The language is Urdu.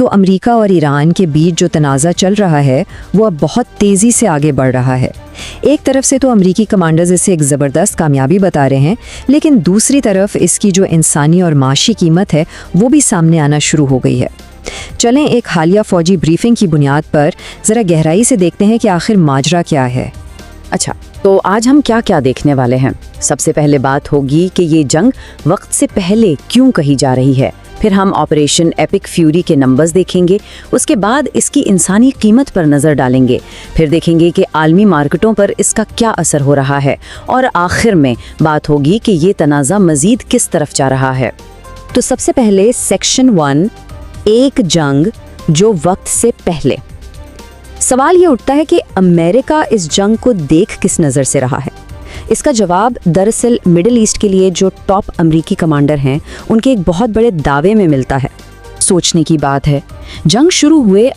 تو امریکہ اور ایران کے بیچ جو تنازع چل رہا ہے وہ اب بہت تیزی سے آگے بڑھ رہا ہے۔ ایک طرف سے تو امریکی کمانڈرز اسے ایک زبردست کامیابی بتا رہے ہیں، لیکن دوسری طرف اس کی جو انسانی اور معاشی قیمت ہے وہ بھی سامنے آنا شروع ہو گئی ہے۔ چلیں ایک حالیہ فوجی بریفنگ کی بنیاد پر ذرا گہرائی سے دیکھتے ہیں کہ آخر ماجرا کیا ہے۔ اچھا، تو آج ہم کیا دیکھنے والے ہیں؟ سب سے پہلے بات ہوگی کہ یہ جنگ وقت سے پہلے کیوں کہی جا رہی ہے، پھر ہم آپریشن ایپک فیوری کے نمبرز دیکھیں گے، اس کے بعد اس کی انسانی قیمت پر نظر ڈالیں گے، پھر دیکھیں گے کہ عالمی مارکیٹوں پر اس کا کیا اثر ہو رہا ہے، اور آخر میں بات ہوگی کہ یہ تنازع مزید کس طرف جا رہا ہے۔ تو سب سے پہلے سیکشن 1، ایک جنگ جو وقت سے پہلے۔ سوال یہ اٹھتا ہے کہ امریکہ اس جنگ کو دیکھ کس نظر سے رہا ہے؟ اس کا جواب دراصل مڈل ایسٹ کے لیے جو ٹاپ امریکی کمانڈر ہیں ان کے ایک بہت بڑے دعوے میں ملتا ہے۔ سوچنے کی بات ہے، جنگ شروع ہوئے